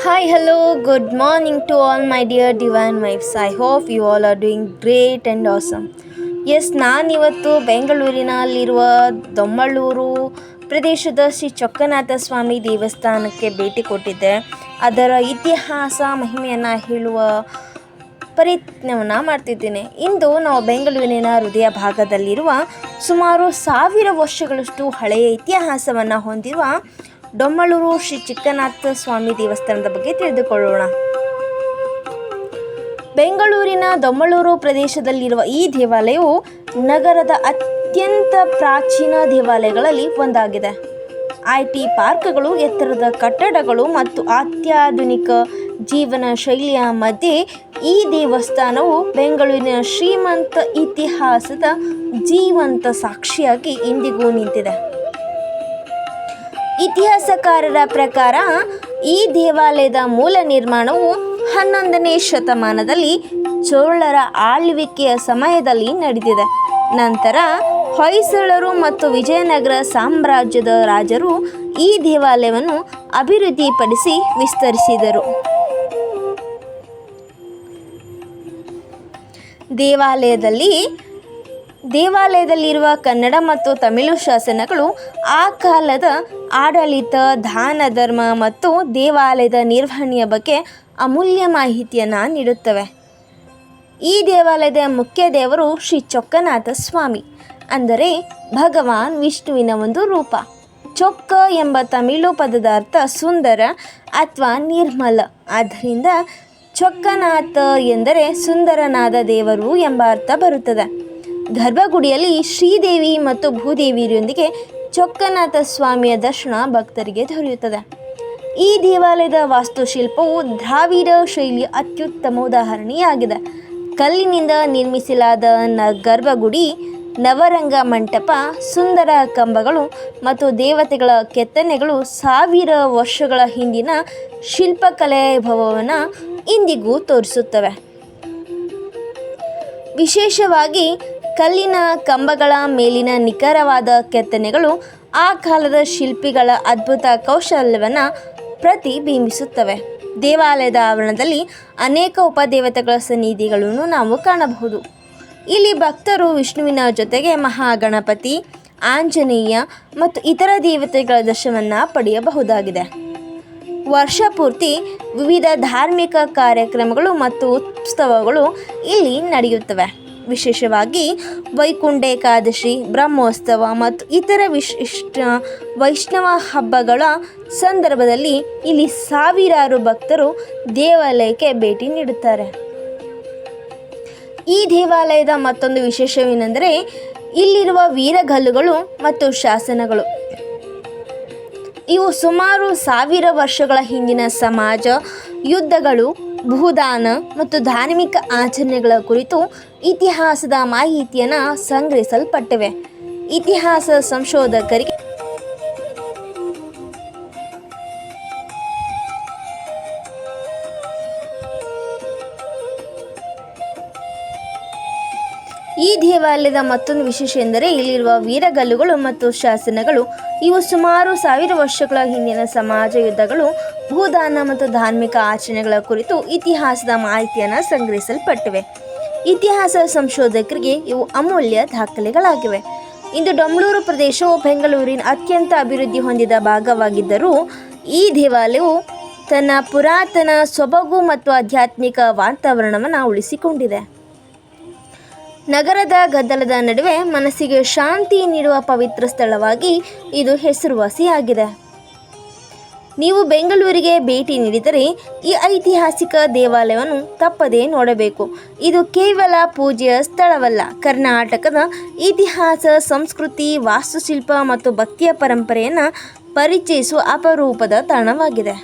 Hi, hello, good morning to all my dear divine wives. I hope you all are doing great and awesome. Yes ನಾನಿವತ್ತು ಬೆಂಗಳೂರಿನಲ್ಲಿರುವ ದೊಮ್ಮಳ್ಳೂರು ಪ್ರದೇಶದ ಶ್ರೀ ಚೊಕ್ಕನಾಥ ಸ್ವಾಮಿ ದೇವಸ್ಥಾನಕ್ಕೆ ಭೇಟಿ ಕೊಟ್ಟಿದ್ದೆ. ಅದರ ಇತಿಹಾಸ ಮಹಿಮೆಯನ್ನು ಹೇಳುವ ಪ್ರಯತ್ನವನ್ನು ಮಾಡ್ತಿದ್ದೇನೆ. ಇಂದು ನಾವು ಬೆಂಗಳೂರಿನ ಹೃದಯ ಭಾಗದಲ್ಲಿರುವ ಸುಮಾರು 1000 ವರ್ಷಗಳಷ್ಟು ಹಳೆಯ ಇತಿಹಾಸವನ್ನು ಹೊಂದಿರುವ ದೊಮ್ಮಳ್ಳೂರು ಶ್ರೀ ಚಿಕ್ಕನಾಥ ಸ್ವಾಮಿ ದೇವಸ್ಥಾನದ ಬಗ್ಗೆ ತಿಳಿದುಕೊಳ್ಳೋಣ. ಬೆಂಗಳೂರಿನ ದೊಮ್ಮಳ್ಳೂರು ಪ್ರದೇಶದಲ್ಲಿರುವ ಈ ದೇವಾಲಯವು ನಗರದ ಅತ್ಯಂತ ಪ್ರಾಚೀನ ದೇವಾಲಯಗಳಲ್ಲಿ ಒಂದಾಗಿದೆ. IT ಪಾರ್ಕ್ಗಳು, ಎತ್ತರದ ಕಟ್ಟಡಗಳು ಮತ್ತು ಅತ್ಯಾಧುನಿಕ ಜೀವನ ಶೈಲಿಯ ಮಧ್ಯೆ ಈ ದೇವಸ್ಥಾನವು ಬೆಂಗಳೂರಿನ ಶ್ರೀಮಂತ ಇತಿಹಾಸದ ಜೀವಂತ ಸಾಕ್ಷಿಯಾಗಿ ಇಂದಿಗೂ ನಿಂತಿದೆ. ಇತಿಹಾಸಕಾರರ ಪ್ರಕಾರ ಈ ದೇವಾಲಯದ ಮೂಲ ನಿರ್ಮಾಣವು 11ನೇ ಶತಮಾನದಲ್ಲಿ ಚೋಳರ ಆಳ್ವಿಕೆಯ ಸಮಯದಲ್ಲಿ ನಡೆದಿದೆ. ನಂತರ ಹೊಯ್ಸಳರು ಮತ್ತು ವಿಜಯನಗರ ಸಾಮ್ರಾಜ್ಯದ ರಾಜರು ಈ ದೇವಾಲಯವನ್ನು ಅಭಿವೃದ್ಧಿಪಡಿಸಿ ವಿಸ್ತರಿಸಿದರು. ದೇವಾಲಯದಲ್ಲಿರುವ ಕನ್ನಡ ಮತ್ತು ತಮಿಳು ಶಾಸನಗಳು ಆ ಕಾಲದ ಆಡಳಿತ, ದಾನ ಧರ್ಮ ಮತ್ತು ದೇವಾಲಯದ ನಿರ್ವಹಣೆಯ ಬಗ್ಗೆ ಅಮೂಲ್ಯ ಮಾಹಿತಿಯನ್ನು ನೀಡುತ್ತವೆ. ಈ ದೇವಾಲಯದ ಮುಖ್ಯ ದೇವರು ಶ್ರೀ ಚೊಕ್ಕನಾಥ ಸ್ವಾಮಿ, ಅಂದರೆ ಭಗವಾನ್ ವಿಷ್ಣುವಿನ ಒಂದು ರೂಪ. ಚೊಕ್ಕ ಎಂಬ ತಮಿಳು ಪದದ ಅರ್ಥ ಸುಂದರ ಅಥವಾ ನಿರ್ಮಲ. ಆದ್ದರಿಂದ ಚೊಕ್ಕನಾಥ ಎಂದರೆ ಸುಂದರನಾದ ದೇವರು ಎಂಬ ಅರ್ಥ ಬರುತ್ತದೆ. ಗರ್ಭಗುಡಿಯಲ್ಲಿ ಶ್ರೀದೇವಿ ಮತ್ತು ಭೂದೇವಿಯರೊಂದಿಗೆ ಚೊಕ್ಕನಾಥ ಸ್ವಾಮಿಯ ದರ್ಶನ ಭಕ್ತರಿಗೆ ದೊರೆಯುತ್ತದೆ. ಈ ದೇವಾಲಯದ ವಾಸ್ತುಶಿಲ್ಪವು ದ್ರಾವಿಡ ಶೈಲಿಯ ಅತ್ಯುತ್ತಮ ಉದಾಹರಣೆಯಾಗಿದೆ. ಕಲ್ಲಿನಿಂದ ನಿರ್ಮಿಸಲಾದ ಗರ್ಭಗುಡಿ, ನವರಂಗ ಮಂಟಪ, ಸುಂದರ ಕಂಬಗಳು ಮತ್ತು ದೇವತೆಗಳ ಕೆತ್ತನೆಗಳು 1000 ವರ್ಷಗಳ ಹಿಂದಿನ ಶಿಲ್ಪಕಲೆ ವೈಭವವನ್ನು ಇಂದಿಗೂ ತೋರಿಸುತ್ತವೆ. ವಿಶೇಷವಾಗಿ ಕಲ್ಲಿನ ಕಂಬಗಳ ಮೇಲಿನ ನಿಖರವಾದ ಕೆತ್ತನೆಗಳು ಆ ಕಾಲದ ಶಿಲ್ಪಿಗಳ ಅದ್ಭುತ ಕೌಶಲ್ಯವನ್ನು ಪ್ರತಿಬಿಂಬಿಸುತ್ತವೆ. ದೇವಾಲಯದ ಆವರಣದಲ್ಲಿ ಅನೇಕ ಉಪದೇವತೆಗಳ ಸನ್ನಿಧಿಗಳನ್ನು ನಾವು ಕಾಣಬಹುದು. ಇಲ್ಲಿ ಭಕ್ತರು ವಿಷ್ಣುವಿನ ಜೊತೆಗೆ ಮಹಾಗಣಪತಿ, ಆಂಜನೇಯ ಮತ್ತು ಇತರ ದೇವತೆಗಳ ದರ್ಶನವನ್ನು ಪಡೆಯಬಹುದಾಗಿದೆ. ವರ್ಷಪೂರ್ತಿ ವಿವಿಧ ಧಾರ್ಮಿಕ ಕಾರ್ಯಕ್ರಮಗಳು ಮತ್ತು ಉತ್ಸವಗಳು ಇಲ್ಲಿ ನಡೆಯುತ್ತವೆ. ವಿಶೇಷವಾಗಿ ವೈಕುಂಠ ಏಕಾದಶಿ, ಬ್ರಹ್ಮೋತ್ಸವ ಮತ್ತು ಇತರ ವಿಶಿಷ್ಟ ವೈಷ್ಣವ ಹಬ್ಬಗಳ ಸಂದರ್ಭದಲ್ಲಿ ಇಲ್ಲಿ ಸಾವಿರಾರು ಭಕ್ತರು ದೇವಾಲಯಕ್ಕೆ ಭೇಟಿ ನೀಡುತ್ತಾರೆ. ಈ ದೇವಾಲಯದ ಮತ್ತೊಂದು ವಿಶೇಷವೇನೆಂದರೆ ಇಲ್ಲಿರುವ ವೀರಗಲ್ಲುಗಳು ಮತ್ತು ಶಾಸನಗಳು. ಇವು ಸುಮಾರು 1000 ವರ್ಷಗಳ ಹಿಂದಿನ ಸಮಾಜ, ಯುದ್ಧಗಳು, ಭೂದಾನ ಮತ್ತು ಧಾರ್ಮಿಕ ಆಚರಣೆಗಳ ಕುರಿತು ಇತಿಹಾಸದ ಮಾಹಿತಿಯನ್ನು ಸಂಗ್ರಹಿಸಲ್ಪಟ್ಟಿವೆ. ಇತಿಹಾಸ ಸಂಶೋಧಕರಿಗೆ ಈ ದೇವಾಲಯದ ಮತ್ತೊಂದು ವಿಶೇಷ ಎಂದರೆ ಇಲ್ಲಿರುವ ವೀರಗಲ್ಲುಗಳು ಮತ್ತು ಶಾಸನಗಳು. ಇವು ಸುಮಾರು 1000 ವರ್ಷಗಳ ಹಿಂದಿನ ಸಮಾಜ, ಯುದ್ಧಗಳು, ಭೂದಾನ ಮತ್ತು ಧಾರ್ಮಿಕ ಆಚರಣೆಗಳ ಕುರಿತು ಇತಿಹಾಸದ ಮಾಹಿತಿಯನ್ನು ಸಂಗ್ರಹಿಸಲ್ಪಟ್ಟಿವೆ. ಇತಿಹಾಸ ಸಂಶೋಧಕರಿಗೆ ಇವು ಅಮೂಲ್ಯ ದಾಖಲೆಗಳಾಗಿವೆ. ಇಂದು ದೊಮ್ಮಳ್ಳೂರು ಪ್ರದೇಶವು ಬೆಂಗಳೂರಿನ ಅತ್ಯಂತ ಅಭಿವೃದ್ಧಿ ಹೊಂದಿದ ಭಾಗವಾಗಿದ್ದರೂ ಈ ದೇವಾಲಯವು ತನ್ನ ಪುರಾತನ ಸೊಬಗು ಮತ್ತು ಆಧ್ಯಾತ್ಮಿಕ ವಾತಾವರಣವನ್ನು ಉಳಿಸಿಕೊಂಡಿದೆ. ನಗರದ ಗದ್ದಲದ ನಡುವೆ ಮನಸ್ಸಿಗೆ ಶಾಂತಿ ನೀಡುವ ಪವಿತ್ರ ಸ್ಥಳವಾಗಿ ಇದು ಹೆಸರುವಾಸಿಯಾಗಿದೆ. ನೀವು ಬೆಂಗಳೂರಿಗೆ ಭೇಟಿ ನೀಡಿದರೆ ಈ ಐತಿಹಾಸಿಕ ದೇವಾಲಯವನ್ನು ತಪ್ಪದೇ ನೋಡಬೇಕು. ಇದು ಕೇವಲ ಪೂಜೆಯ ಸ್ಥಳವಲ್ಲ, ಕರ್ನಾಟಕದ ಇತಿಹಾಸ, ಸಂಸ್ಕೃತಿ, ವಾಸ್ತುಶಿಲ್ಪ ಮತ್ತು ಭಕ್ತಿಯ ಪರಂಪರೆಯನ್ನು ಪರಿಚಯಿಸುವ ಅಪರೂಪದ ತಾಣವಾಗಿದೆ.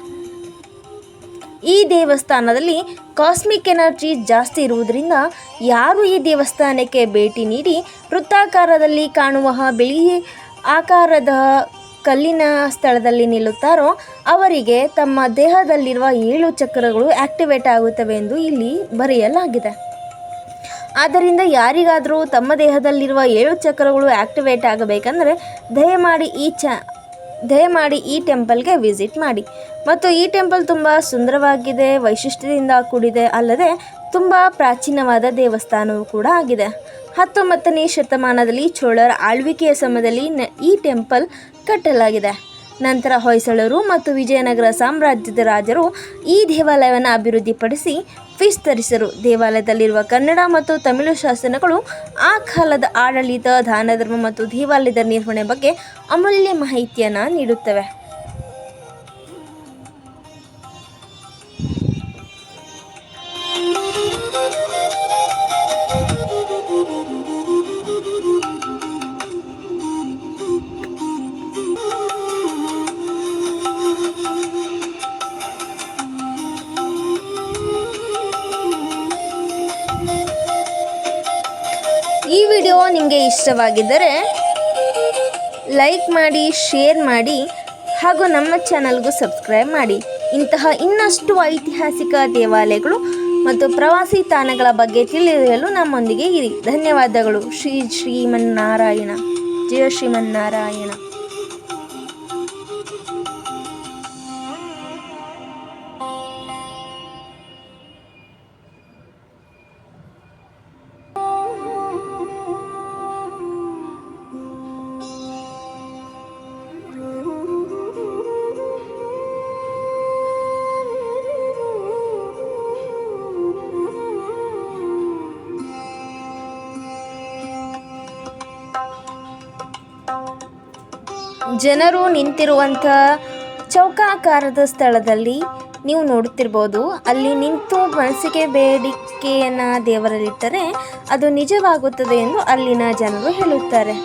ಈ ದೇವಸ್ಥಾನದಲ್ಲಿ ಕಾಸ್ಮಿಕ್ ಎನರ್ಜಿ ಜಾಸ್ತಿ ಇರುವುದರಿಂದ ಯಾರು ಈ ದೇವಸ್ಥಾನಕ್ಕೆ ಭೇಟಿ ನೀಡಿ ವೃತ್ತಾಕಾರದಲ್ಲಿ ಕಾಣುವ ಬಿಳಿ ಆಕಾರದ ಕಲ್ಲಿನ ಸ್ಥಳದಲ್ಲಿ ನಿಲ್ಲುತ್ತಾರೋ ಅವರಿಗೆ ತಮ್ಮ ದೇಹದಲ್ಲಿರುವ 7 ಚಕ್ರಗಳು ಆಕ್ಟಿವೇಟ್ ಆಗುತ್ತವೆ ಎಂದು ಇಲ್ಲಿ ಬರೆಯಲಾಗಿದೆ. ಆದ್ದರಿಂದ ಯಾರಿಗಾದರೂ ತಮ್ಮ ದೇಹದಲ್ಲಿರುವ 7 ಚಕ್ರಗಳು ಆಕ್ಟಿವೇಟ್ ಆಗಬೇಕಂದರೆ ದಯಮಾಡಿ ಈ ಟೆಂಪಲ್ಗೆ ವಿಸಿಟ್ ಮಾಡಿ. ಮತ್ತು ಈ ಟೆಂಪಲ್ ತುಂಬ ಸುಂದರವಾಗಿದೆ, ವೈಶಿಷ್ಟ್ಯದಿಂದ ಕೂಡಿದೆ, ಅಲ್ಲದೆ ತುಂಬ ಪ್ರಾಚೀನವಾದ ದೇವಸ್ಥಾನವೂ ಕೂಡ ಆಗಿದೆ. 19ನೇ ಶತಮಾನದಲ್ಲಿ ಚೋಳರ ಆಳ್ವಿಕೆಯ ಸಮಯದಲ್ಲಿ ಈ ಟೆಂಪಲ್ ಕಟ್ಟಲಾಗಿದೆ. ನಂತರ ಹೊಯ್ಸಳರು ಮತ್ತು ವಿಜಯನಗರ ಸಾಮ್ರಾಜ್ಯದ ರಾಜರು ಈ ದೇವಾಲಯವನ್ನು ಅಭಿವೃದ್ಧಿಪಡಿಸಿ ವಿಸ್ತರಿಸಿದರು. ದೇವಾಲಯದಲ್ಲಿರುವ ಕನ್ನಡ ಮತ್ತು ತಮಿಳು ಶಾಸನಗಳು ಆ ಕಾಲದ ಆಡಳಿತ, ದಾನ ಧರ್ಮ ಮತ್ತು ದೇವಾಲಯದ ನಿರ್ವಹಣೆ ಬಗ್ಗೆ ಅಮೂಲ್ಯ ಮಾಹಿತಿಯನ್ನು ನೀಡುತ್ತವೆ. ಈ ವಿಡಿಯೋ ನಿಮಗೆ ಇಷ್ಟವಾಗಿದ್ದರೆ ಲೈಕ್ ಮಾಡಿ, ಶೇರ್ ಮಾಡಿ ಹಾಗೂ ನಮ್ಮ ಚಾನಲ್ಗೂ ಸಬ್ಸ್ಕ್ರೈಬ್ ಮಾಡಿ. ಇಂತಹ ಇನ್ನಷ್ಟು ಐತಿಹಾಸಿಕ ದೇವಾಲಯಗಳು ಮತ್ತು ಪ್ರವಾಸಿ ತಾಣಗಳ ಬಗ್ಗೆ ತಿಳಿಯಲು ನಮ್ಮೊಂದಿಗೆ ಇರಿ. ಧನ್ಯವಾದಗಳು. ಶ್ರೀಮನ್ನಾರಾಯಣ. ಜಯ ಶ್ರೀಮನ್ನಾರಾಯಣ. ಜನರು ನಿಂತಿರುವಂಥ ಚೌಕಾಕಾರದ ಸ್ಥಳದಲ್ಲಿ ನೀವು ನೋಡುತ್ತಿರ್ಬೋದು. ಅಲ್ಲಿ ನಿಂತು ಮನಸ್ಸಿಗೆ ಬೇಡಿಕೆಯನ್ನು ದೇವರಲ್ಲಿಟ್ಟರೆ ಅದು ನಿಜವಾಗುತ್ತದೆ ಎಂದು ಅಲ್ಲಿನ ಜನರು ಹೇಳುತ್ತಾರೆ.